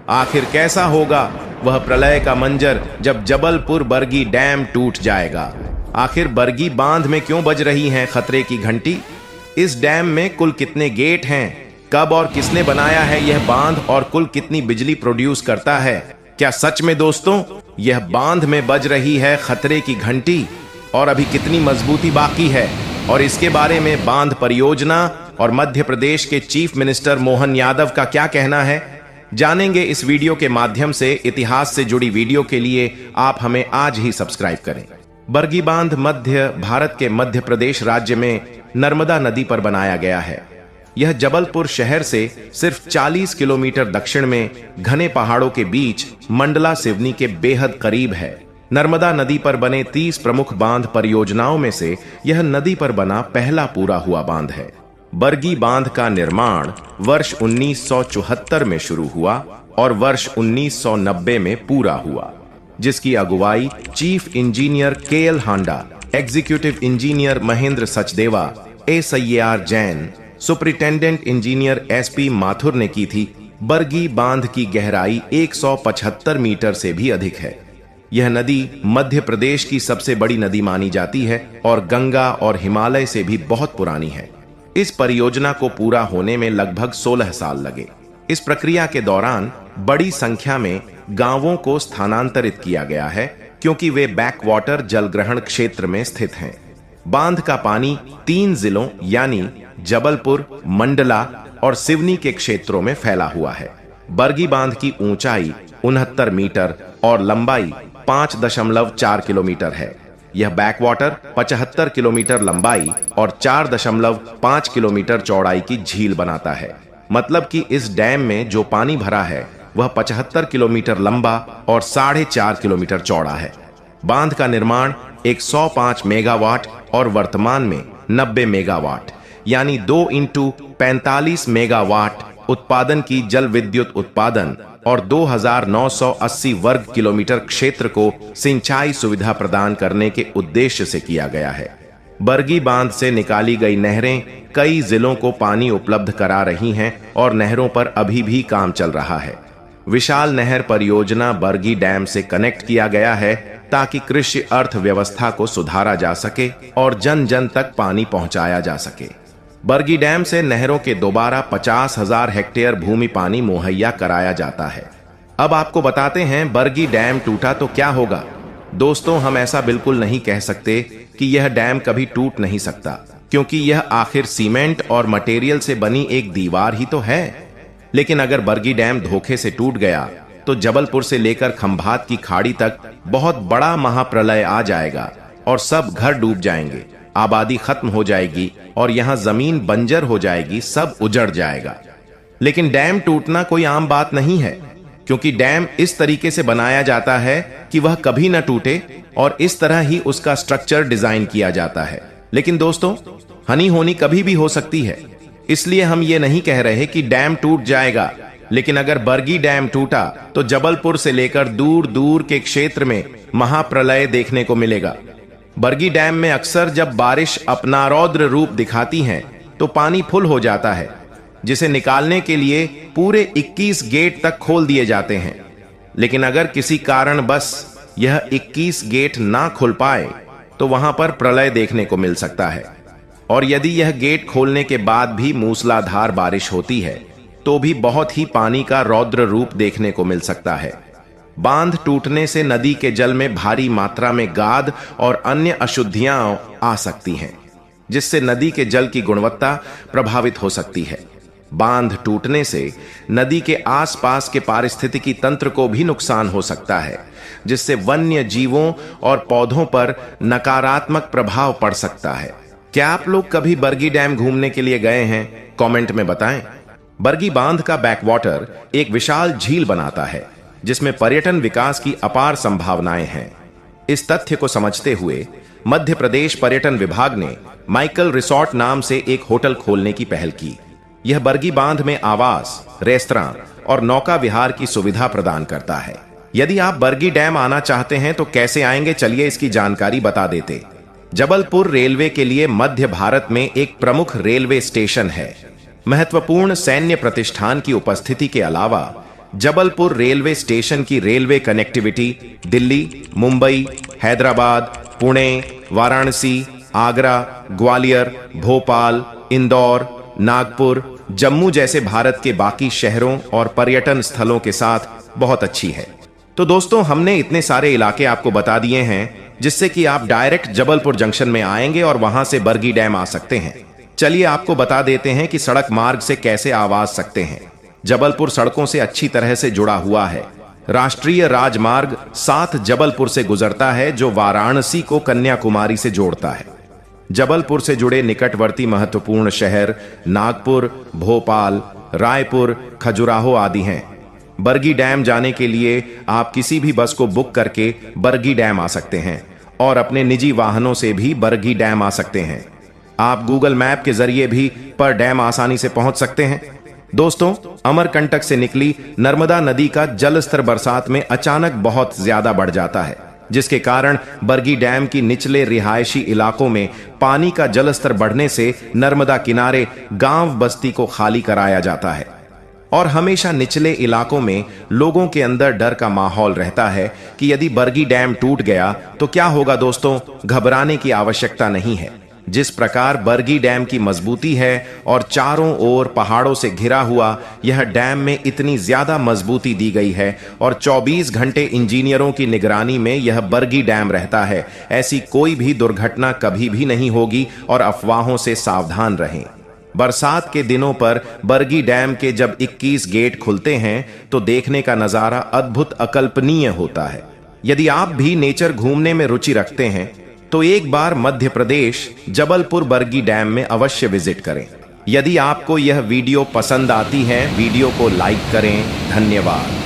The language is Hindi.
आखिर कैसा होगा वह प्रलय का मंजर जब जबलपुर बरगी डैम टूट जाएगा? आखिर बरगी बांध में क्यों बज रही है खतरे की घंटी? इस डैम में कुल कितने गेट हैं? कब और किसने बनाया है यह बांध और कुल कितनी बिजली प्रोड्यूस करता है? क्या सच में दोस्तों यह बांध में बज रही है खतरे की घंटी? और अभी कितनी मजबूती बाकी है? और इसके बारे में बांध परियोजना और मध्य प्रदेश के चीफ मिनिस्टर मोहन यादव का क्या कहना है, जानेंगे इस वीडियो के माध्यम से। इतिहास से जुड़ी वीडियो के लिए आप हमें आज ही सब्सक्राइब करें। बरगी बांध मध्य भारत के मध्य प्रदेश राज्य में नर्मदा नदी पर बनाया गया है। यह जबलपुर शहर से सिर्फ 40 किलोमीटर दक्षिण में घने पहाड़ों के बीच मंडला सिवनी के बेहद करीब है। नर्मदा नदी पर बने 30 प्रमुख बांध परियोजनाओं में से यह नदी पर बना पहला पूरा हुआ बांध है। बरगी बांध का निर्माण वर्ष 1974 में शुरू हुआ और वर्ष 1990 में पूरा हुआ, जिसकी अगुवाई chief engineer KL Handa, executive engineer Mahendra Sachdeva, SIAR Jain, superintendent engineer SP Mathur ने की थी। बरगी बांध की गहराई 175 मीटर से भी अधिक है। यह नदी मध्य प्रदेश की सबसे बड़ी नदी मानी जाती है और गंगा और हिमालय से भी बहुत पुरानी है। इस परियोजना को पूरा होने में लगभग 16 साल लगे। इस प्रक्रिया के दौरान बड़ी संख्या में गांवों को स्थानांतरित किया गया है, क्योंकि वे बैकवाटर जलग्रहण क्षेत्र में स्थित हैं। बांध का पानी 3 जिलों यानी जबलपुर, मंडला और सिवनी के क्षेत्रों में फैला हुआ है। बरगी बांध की ऊंचाई 69 मीटर और लंबाई 5.4 किलोमीटर है। यह बैकवाटर 75 किलोमीटर लंबाई और 4.5 किलोमीटर चौड़ाई की झील बनाता है। मतलब कि इस डैम में जो पानी भरा है वह 75 किलोमीटर लंबा और 4.5 किलोमीटर चौड़ा है। बांध का निर्माण 105 मेगावाट और वर्तमान में 90 मेगावाट यानी 2 × 45 मेगावाट उत्पादन की जल विद्युत उत्पादन और 2980 वर्ग किलोमीटर क्षेत्र को सिंचाई सुविधा प्रदान करने के उद्देश्य से किया गया है। बरगी बांध से निकाली गई नहरें कई जिलों को पानी उपलब्ध करा रही हैं और नहरों पर अभी भी काम चल रहा है। विशाल नहर परियोजना बरगी डैम से कनेक्ट किया गया है ताकि कृषि अर्थव्यवस्था को सुधारा जा सके और जन जन तक पानी पहुंचाया जा सके। बरगी डैम से नहरों के दोबारा 50,000 हेक्टेयर भूमि पानी मुहैया कराया जाता है। अब आपको बताते हैं बरगी डैम टूटा तो क्या होगा। दोस्तों, हम ऐसा बिल्कुल नहीं कह सकते कि यह डैम कभी टूट नहीं सकता, क्योंकि यह आखिर सीमेंट और मटेरियल से बनी एक दीवार ही तो है। लेकिन अगर बरगी डैम धोखे से टूट गया तो जबलपुर से लेकर खंभात की खाड़ी तक बहुत बड़ा महाप्रलय आ जाएगा और सब घर डूब जाएंगे, आबादी खत्म हो जाएगी और यहाँ जमीन बंजर हो जाएगी, सब उजड़ जाएगा। लेकिन डैम टूटना कोई आम बात नहीं है, क्योंकि डैम इस तरीके से बनाया जाता है कि वह कभी न टूटे और इस तरह ही उसका स्ट्रक्चर डिजाइन किया जाता है। लेकिन दोस्तों, हनी होनी कभी भी हो सकती है, इसलिए हम ये नहीं कह रहे कि डैम टूट जाएगा। लेकिन अगर बरगी डैम टूटा तो जबलपुर से लेकर दूर दूर के क्षेत्र में महाप्रलय देखने को मिलेगा। बरगी डैम में अक्सर जब बारिश अपना रौद्र रूप दिखाती है तो पानी फुल हो जाता है, जिसे निकालने के लिए पूरे 21 गेट तक खोल दिए जाते हैं। लेकिन अगर किसी कारण बस यह 21 गेट ना खुल पाए तो वहां पर प्रलय देखने को मिल सकता है। और यदि यह गेट खोलने के बाद भी मूसलाधार बारिश होती है तो भी बहुत ही पानी का रौद्र रूप देखने को मिल सकता है। बांध टूटने से नदी के जल में भारी मात्रा में गाद और अन्य अशुद्धियां आ सकती हैं, जिससे नदी के जल की गुणवत्ता प्रभावित हो सकती है। बांध टूटने से नदी के आसपास के पारिस्थितिकी तंत्र को भी नुकसान हो सकता है, जिससे वन्य जीवों और पौधों पर नकारात्मक प्रभाव पड़ सकता है। क्या आप लोग कभी बरगी डैम घूमने के लिए गए हैं? कमेंट में बताएं। बरगी बांध का बैकवाटर एक विशाल झील बनाता है, जिसमें पर्यटन विकास की अपार संभावनाएं हैं। इस तथ्य को समझते हुए मध्य प्रदेश पर्यटन विभाग ने माइकल रिसोर्ट नाम से एक होटल खोलने की पहल की। यह बरगी बांध में आवास, रेस्तरां और नौका विहार की सुविधा प्रदान करता है। यदि आप बरगी डैम आना चाहते हैं तो कैसे आएंगे, चलिए इसकी जानकारी बता देते। जबलपुर रेलवे के लिए मध्य भारत में एक प्रमुख रेलवे स्टेशन है। महत्वपूर्ण सैन्य प्रतिष्ठान की उपस्थिति के अलावा जबलपुर रेलवे स्टेशन की रेलवे कनेक्टिविटी दिल्ली, मुंबई, हैदराबाद, पुणे, वाराणसी, आगरा, ग्वालियर, भोपाल, इंदौर, नागपुर, जम्मू जैसे भारत के बाकी शहरों और पर्यटन स्थलों के साथ बहुत अच्छी है। तो दोस्तों, हमने इतने सारे इलाके आपको बता दिए हैं जिससे कि आप डायरेक्ट जबलपुर जंक्शन में आएंगे और वहां से बरगी डैम आ सकते हैं। चलिए आपको बता देते हैं कि सड़क मार्ग से कैसे आ सकते हैं। जबलपुर सड़कों से अच्छी तरह से जुड़ा हुआ है। राष्ट्रीय राजमार्ग 7 जबलपुर से गुजरता है जो वाराणसी को कन्याकुमारी से जोड़ता है। जबलपुर से जुड़े निकटवर्ती महत्वपूर्ण शहर नागपुर, भोपाल, रायपुर, खजुराहो आदि हैं। बरगी डैम जाने के लिए आप किसी भी बस को बुक करके बरगी डैम आ सकते हैं और अपने निजी वाहनों से भी बरगी डैम आ सकते हैं। आप गूगल मैप के जरिए भी पर डैम आसानी से पहुंच सकते हैं। दोस्तों, अमरकंटक से निकली नर्मदा नदी का जल स्तर बरसात में अचानक बहुत ज्यादा बढ़ जाता है, जिसके कारण बरगी डैम की निचले रिहायशी इलाकों में पानी का जल स्तर बढ़ने से नर्मदा किनारे गांव बस्ती को खाली कराया जाता है और हमेशा निचले इलाकों में लोगों के अंदर डर का माहौल रहता है कि यदि बरगी डैम टूट गया तो क्या होगा। दोस्तों, घबराने की आवश्यकता नहीं है। जिस प्रकार बरगी डैम की मजबूती है और चारों ओर पहाड़ों से घिरा हुआ यह डैम में इतनी ज्यादा मजबूती दी गई है और 24 घंटे इंजीनियरों की निगरानी में यह बरगी डैम रहता है। ऐसी कोई भी दुर्घटना कभी भी नहीं होगी और अफवाहों से सावधान रहें। बरसात के दिनों पर बरगी डैम के जब 21 गेट खुलते हैं तो देखने का नजारा अद्भुत अकल्पनीय होता है। यदि आप भी नेचर घूमने में रुचि रखते हैं तो एक बार मध्य प्रदेश जबलपुर बरगी डैम में अवश्य विजिट करें। यदि आपको यह वीडियो पसंद आती है, वीडियो को लाइक करें। धन्यवाद।